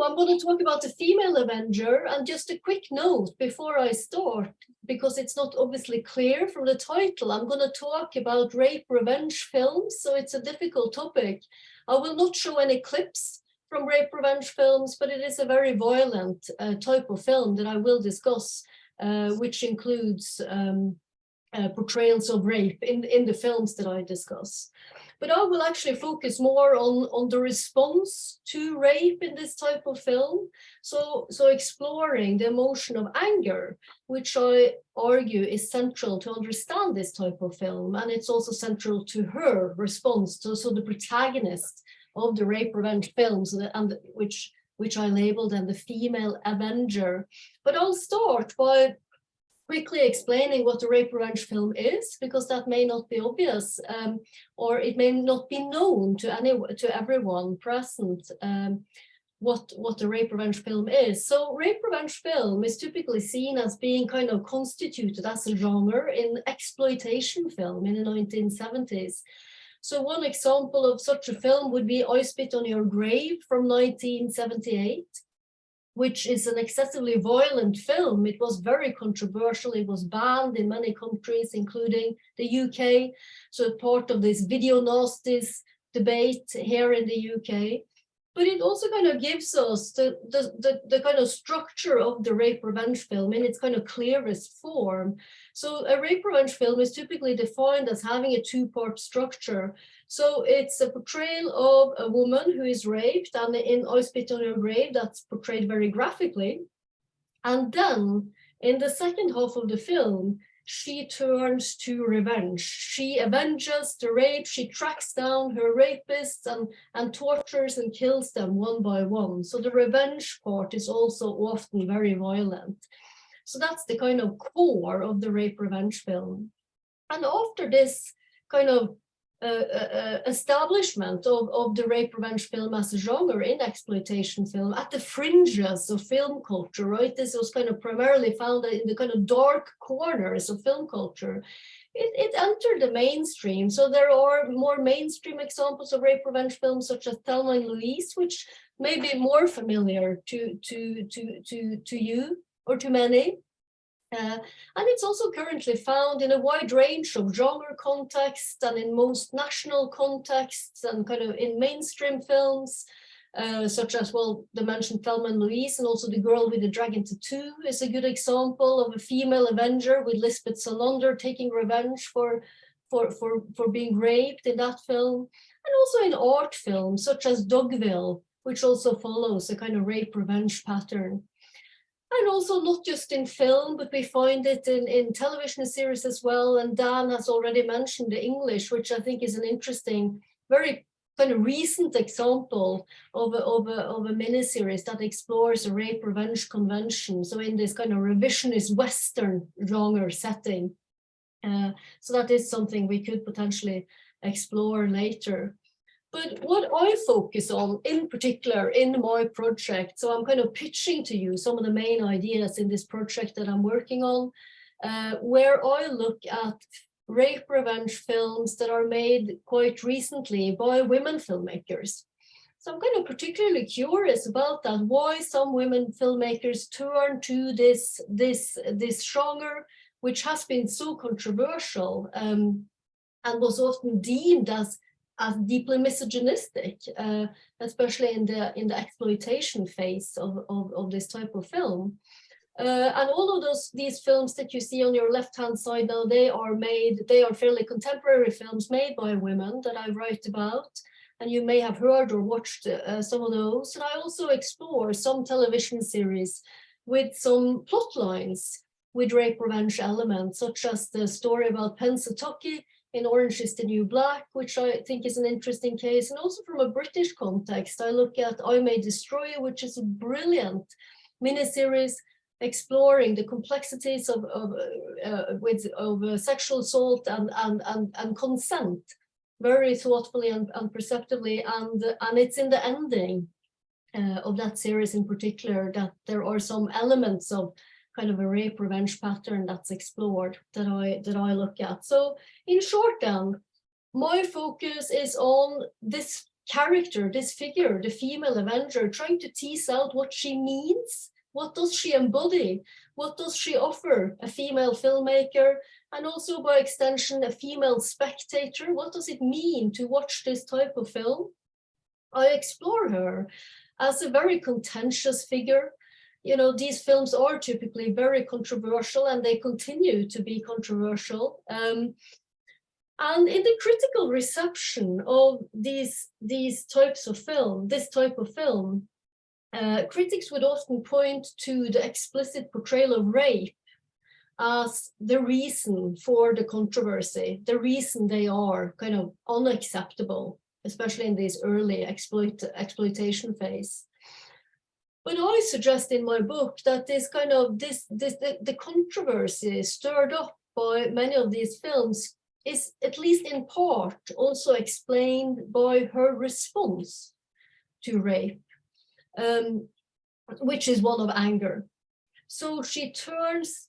So I'm going to talk about the female Avenger, and just a quick note before I start, because it's not obviously clear from the title. I'm going to talk about rape revenge films, so it's a difficult topic. I will not show any clips from rape revenge films, but it is a very violent type of film that I will discuss, which includes portrayals of rape in the films that I discuss. But I will actually focus more on the response to rape in this type of film. So exploring the emotion of anger, which I argue is central to understand this type of film. And it's also central to her response to the protagonist of the rape revenge films, and which I labeled then the female Avenger. But I'll start by quickly explaining what the rape revenge film is, because that may not be obvious, or it may not be known to everyone present, what the rape revenge film is. So rape revenge film is typically seen as being kind of constituted as a genre in exploitation film in the 1970s. So one example of such a film would be I Spit on Your Grave from 1978. Which is an excessively violent film. It was very controversial. It was banned in many countries, including the UK. So part of this video nasties debate here in the UK. But it also kind of gives us the kind of structure of the rape revenge film in its kind of clearest form. So a rape revenge film is typically defined as having a two-part structure. So it's a portrayal of a woman who is raped, and in I Spit on Your Grave, that's portrayed very graphically. And then in the second half of the film, she turns to revenge. She avenges the rape. She tracks down her rapists and tortures and kills them one by one. So the revenge part is also often very violent. So that's the kind of core of the rape revenge film. And after this kind of establishment of the rape revenge film as a genre in exploitation film at the fringes of film culture, right? This was kind of primarily found in the kind of dark corners of film culture. It entered the mainstream. So there are more mainstream examples of rape revenge films such as Thelma and Louise, which may be more familiar to you or to many. And it's also currently found in a wide range of genre contexts and in most national contexts and kind of in mainstream films, such as, well, the mentioned Thelma and Louise, and also The Girl with the Dragon Tattoo is a good example of a female Avenger with Lisbeth Salander taking revenge for being raped in that film. And also in art films such as Dogville, which also follows a kind of rape revenge pattern. And also not just in film, but we find it in television series as well. And Dan has already mentioned The English, which I think is an interesting, very kind of recent example of a miniseries that explores a rape revenge convention. So in this kind of revisionist Western genre setting. So that is something we could potentially explore later. But what I focus on in particular in my project, so I'm kind of pitching to you some of the main ideas in this project that I'm working on, where I look at rape revenge films that are made quite recently by women filmmakers. So I'm kind of particularly curious about that, why some women filmmakers turn to this genre, which has been so controversial and was often deemed as deeply misogynistic, especially in the exploitation phase of this type of film. And all of these films that you see on your left-hand side now, they are fairly contemporary films made by women that I write about, and you may have heard or watched some of those. And I also explore some television series with some plot lines with rape revenge elements, such as the story about Pensatucky in Orange is the New Black, which I think is an interesting case. And also from a British context, I look at I May Destroy You, which is a brilliant miniseries exploring the complexities of sexual assault and consent very thoughtfully and perceptively. And it's in the ending of that series in particular that there are some elements of kind of a rape revenge pattern that's explored that I look at. So in short then, my focus is on this character, this figure, the female Avenger, trying to tease out what she means. What does she embody? What does she offer a female filmmaker? And also by extension, a female spectator. What does it mean to watch this type of film? I explore her as a very contentious figure. You know, these films are typically very controversial, and they continue to be controversial. And in the critical reception of these types of film, this type of film, critics would often point to the explicit portrayal of rape as the reason for the controversy, the reason they are kind of unacceptable, especially in this early exploitation phase. But I suggest in my book that the controversy stirred up by many of these films is at least in part also explained by her response to rape, which is one of anger. So she turns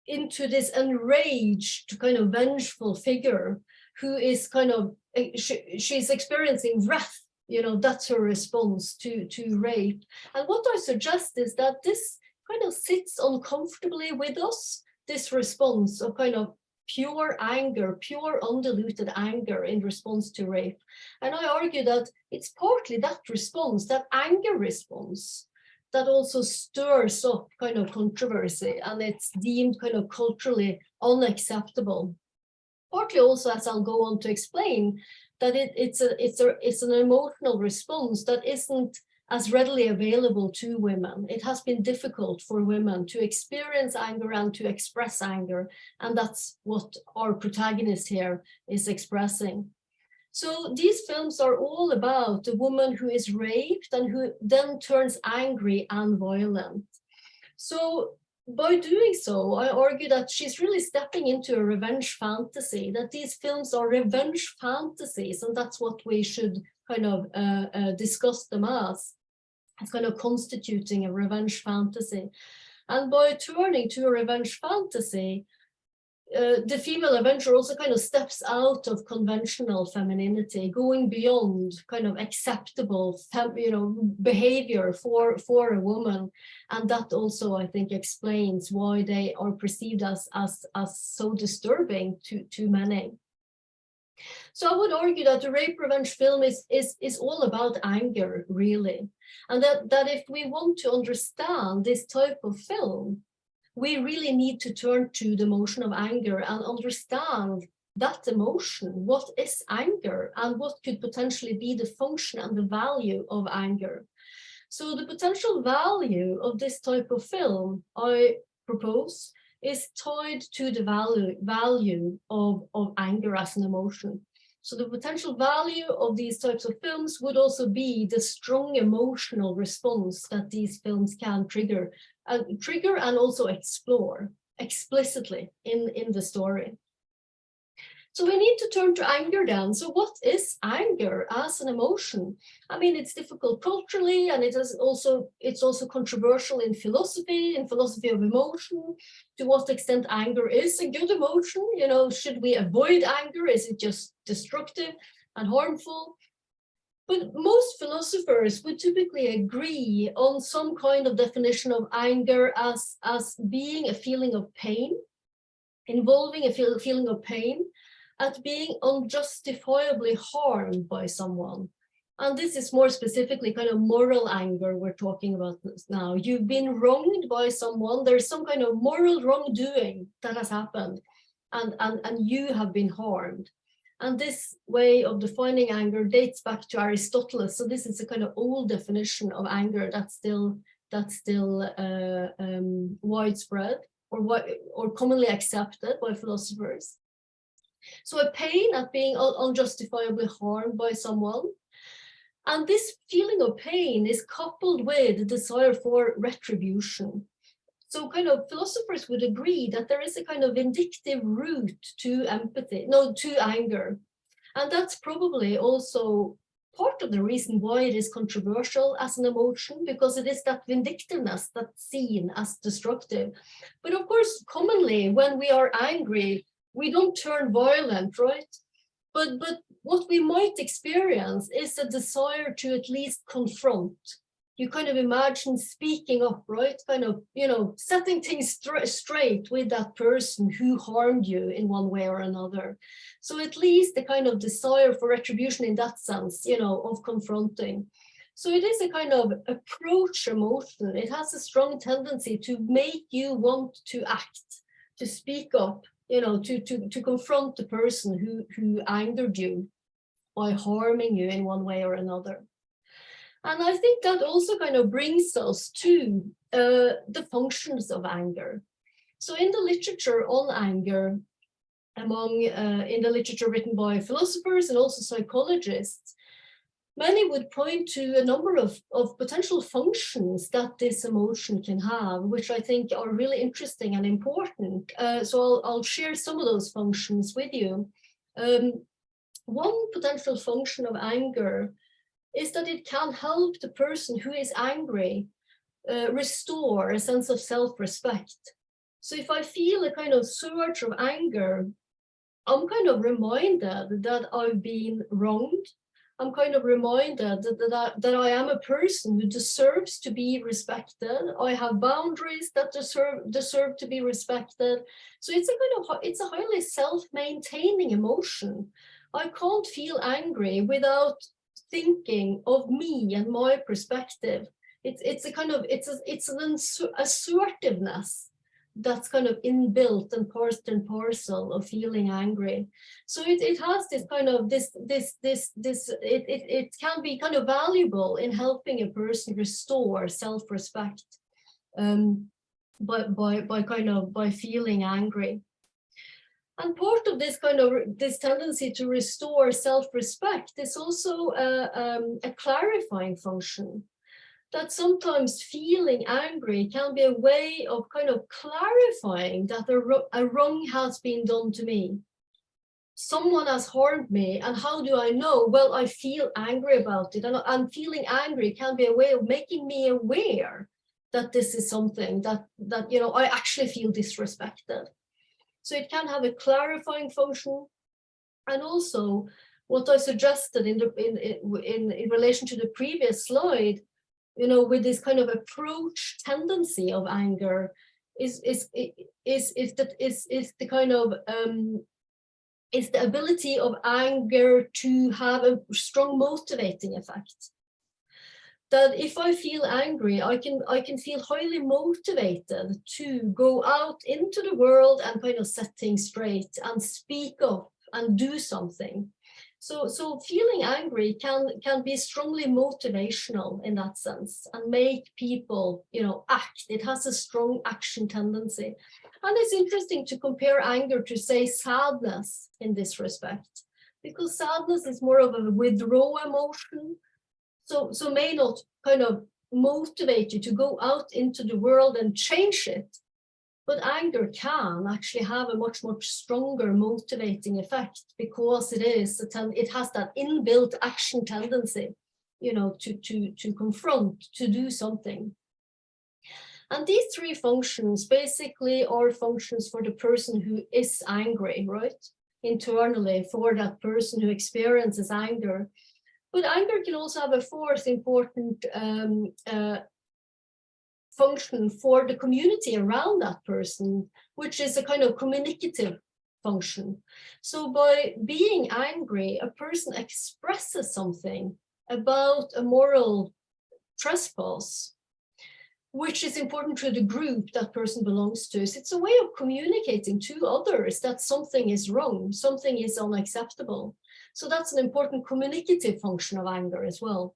into this enraged, kind of vengeful figure who is kind of, she's experiencing wrath. You know, that's her response to rape. And what I suggest is that this kind of sits uncomfortably with us, this response of kind of pure anger, pure undiluted anger in response to rape. And I argue that it's partly that response, that anger response, that also stirs up kind of controversy, and it's deemed kind of culturally unacceptable. Partly also, as I'll go on to explain, that it's an emotional response that isn't as readily available to women. It has been difficult for women to experience anger and to express anger, and that's what our protagonist here is expressing. So these films are all about a woman who is raped and who then turns angry and violent. So by doing so, I argue that she's really stepping into a revenge fantasy, that these films are revenge fantasies, and that's what we should kind of discuss them as kind of constituting a revenge fantasy. And by turning to a revenge fantasy, the female Avenger also kind of steps out of conventional femininity, going beyond kind of acceptable, behavior for a woman, and that also, I think, explains why they are perceived as so disturbing to many. So I would argue that the rape revenge film is all about anger, really, and that if we want to understand this type of film, we really need to turn to the emotion of anger and understand that emotion. What is anger, and what could potentially be the function and the value of anger? So the potential value of this type of film, I propose, is tied to the value of anger as an emotion. So the potential value of these types of films would also be the strong emotional response that these films can trigger and also explore explicitly in the story. So we need to turn to anger then. So what is anger as an emotion? I mean, it's difficult culturally, and it's also controversial in philosophy of emotion. To what extent anger is a good emotion? You know, should we avoid anger? Is it just destructive and harmful? But most philosophers would typically agree on some kind of definition of anger as being a feeling of pain, involving a feeling of pain, at being unjustifiably harmed by someone. And this is more specifically kind of moral anger we're talking about now. You've been wronged by someone, there's some kind of moral wrongdoing that has happened, and you have been harmed. And this way of defining anger dates back to Aristotle. So this is a kind of old definition of anger that's still widespread or commonly accepted by philosophers. So a pain at being unjustifiably harmed by someone. And this feeling of pain is coupled with the desire for retribution. So kind of philosophers would agree that there is a kind of vindictive root to anger. And that's probably also part of the reason why it is controversial as an emotion, because it is that vindictiveness that's seen as destructive. But of course, commonly when we are angry, we don't turn violent, right? But what we might experience is a desire to at least confront. You kind of imagine speaking up, right? Kind of, setting things straight with that person who harmed you in one way or another. So at least the kind of desire for retribution in that sense, of confronting. So it is a kind of approach emotion. It has a strong tendency to make you want to act, to speak up, to confront the person who angered you by harming you in one way or another. And I think that also kind of brings us to the functions of anger. So in the literature on anger, in the literature written by philosophers and also psychologists, many would point to a number of potential functions that this emotion can have, which I think are really interesting and important. So I'll share some of those functions with you. One potential function of anger is that it can help the person who is angry restore a sense of self-respect. So if I feel a kind of surge of anger, I'm kind of reminded that I've been wronged. I'm kind of reminded that I am a person who deserves to be respected. I have boundaries that deserve to be respected. So it's a highly self-maintaining emotion. I can't feel angry without thinking of me and my perspective. It's an assertiveness that's kind of inbuilt and part and parcel of feeling angry. So it has this kind of it can be kind of valuable in helping a person restore self-respect by feeling angry. And part of this tendency to restore self-respect is also a clarifying function. That sometimes feeling angry can be a way of kind of clarifying that a wrong has been done to me. Someone has harmed me, and how do I know? Well, I feel angry about it, and feeling angry can be a way of making me aware that this is something that I actually feel disrespected. So it can have a clarifying function, and also what I suggested in relation to the previous slide, with this kind of approach tendency of anger, is the ability of anger to have a strong motivating effect. That if I feel angry, I can feel highly motivated to go out into the world and kind of set things straight and speak up and do something. So feeling angry can be strongly motivational in that sense and make people, act. It has a strong action tendency. And it's interesting to compare anger to, say, sadness in this respect, because sadness is more of a withdrawal emotion. So may not kind of motivate you to go out into the world and change it. But anger can actually have a much stronger motivating effect, because it has that inbuilt action tendency, to confront, to do something. And these three functions basically are functions for the person who is angry, right? Internally, for that person who experiences anger. But anger can also have a fourth important function for the community around that person, which is a kind of communicative function. So by being angry, a person expresses something about a moral trespass, which is important to the group that person belongs to. So it's a way of communicating to others that something is wrong, something is unacceptable. So that's an important communicative function of anger as well.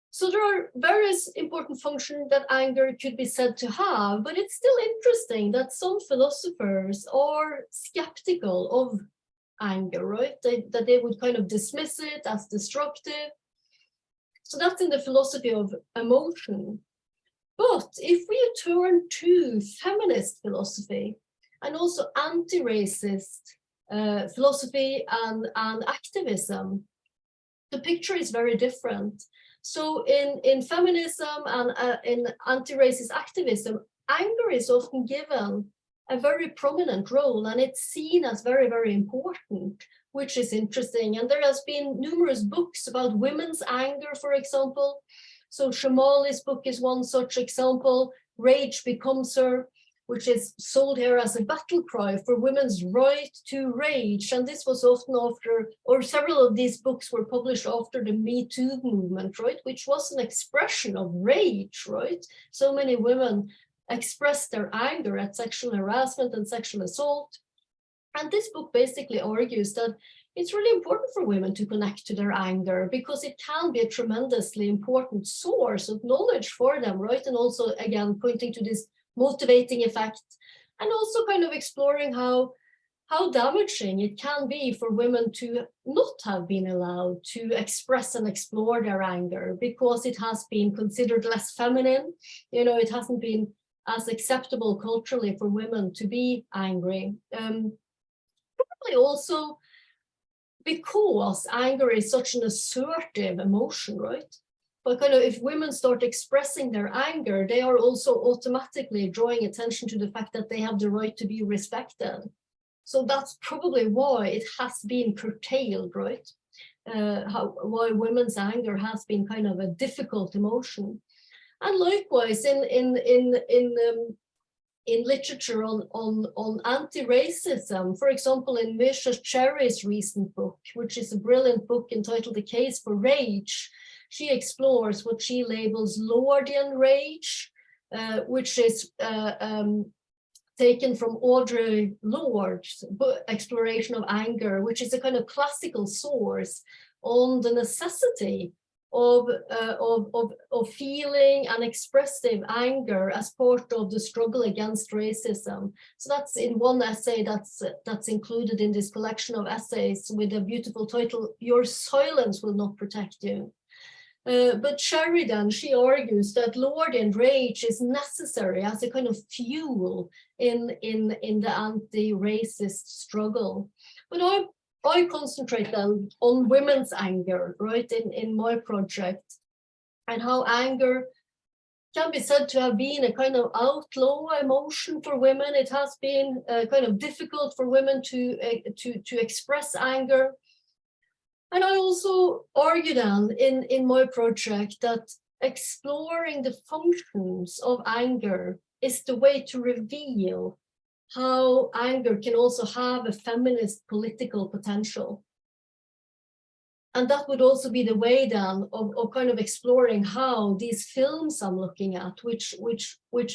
So there are various important functions that anger could be said to have, but it's still interesting that some philosophers are skeptical of anger, right? That they would kind of dismiss it as destructive. So that's in the philosophy of emotion. But if we turn to feminist philosophy and also anti-racist philosophy and activism, the picture is very different. So in feminism and in anti-racist activism, anger is often given a very prominent role, and it's seen as very, very important, which is interesting. And there has been numerous books about women's anger, for example. So Shamali's book is one such example. Rage Becomes Her, which is sold here as a battle cry for women's right to rage. And this was often after, or several of these books were published after the Me Too movement, right? Which was an expression of rage, right? So many women expressed their anger at sexual harassment and sexual assault. And this book basically argues that it's really important for women to connect to their anger because it can be a tremendously important source of knowledge for them, right? And also, again, pointing to this motivating effect, and also kind of exploring how damaging it can be for women to not have been allowed to express and explore their anger because it has been considered less feminine. You know, it hasn't been as acceptable culturally for women to be angry. Probably also because anger is such an assertive emotion, right? But kind of if women start expressing their anger, they are also automatically drawing attention to the fact that they have the right to be respected. So that's probably why it has been curtailed, right? Why women's anger has been kind of a difficult emotion. And likewise, in literature on anti-racism, for example, in Misha Cherry's recent book, which is a brilliant book entitled The Case for Rage, she explores what she labels Lordian rage, which is taken from Audre Lorde's exploration of anger, which is a kind of classical source on the necessity of feeling and expressive anger as part of the struggle against racism. So that's in one essay that's included in this collection of essays with a beautiful title, Your Silence Will Not Protect You. But Sheridan, she argues that Lordian rage is necessary as a kind of fuel in the anti-racist struggle. But I concentrate then on women's anger, right, in my project, and how anger can be said to have been a kind of outlaw emotion for women. It has been kind of difficult for women to express anger. And I also argue then in my project that exploring the functions of anger is the way to reveal how anger can also have a feminist political potential. And that would also be the way then of kind of exploring how these films I'm looking at, which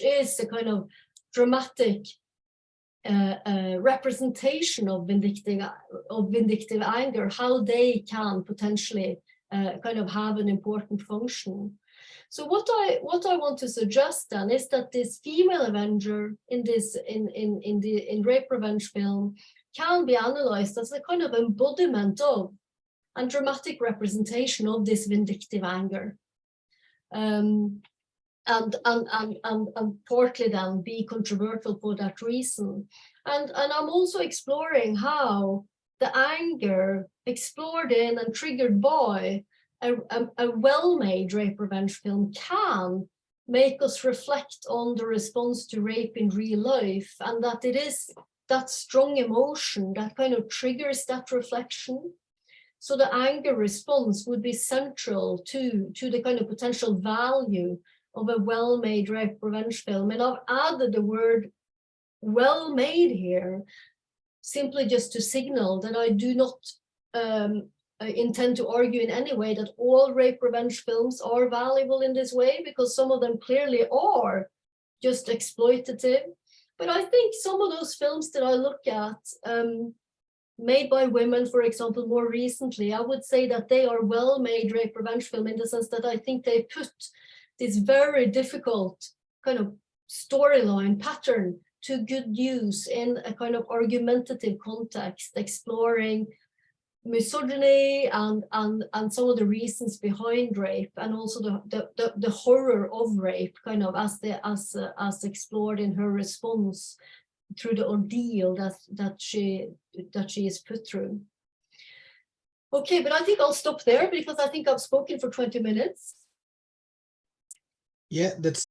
is a kind of dramatic representation of vindictive anger, how they can potentially kind of have an important function. So what I want to suggest then is that this female Avenger in rape revenge film can be analyzed as a kind of embodiment of and dramatic representation of this vindictive anger. And partly then be controversial for that reason. And I'm also exploring how the anger explored in and triggered by a well-made rape revenge film can make us reflect on the response to rape in real life, and that it is that strong emotion that kind of triggers that reflection. So the anger response would be central to the kind of potential value of a well-made rape revenge film. And I've added the word well-made here, simply just to signal that I do not intend to argue in any way that all rape revenge films are valuable in this way, because some of them clearly are just exploitative. But I think some of those films that I look at, made by women, for example, more recently, I would say that they are well-made rape revenge film in the sense that I think they put this very difficult kind of storyline pattern to good use in a kind of argumentative context, exploring misogyny and some of the reasons behind rape, and also the horror of rape, kind of as explored in her response through the ordeal that she is put through. Okay, but I think I'll stop there because I think I've spoken for 20 minutes. Yeah, that's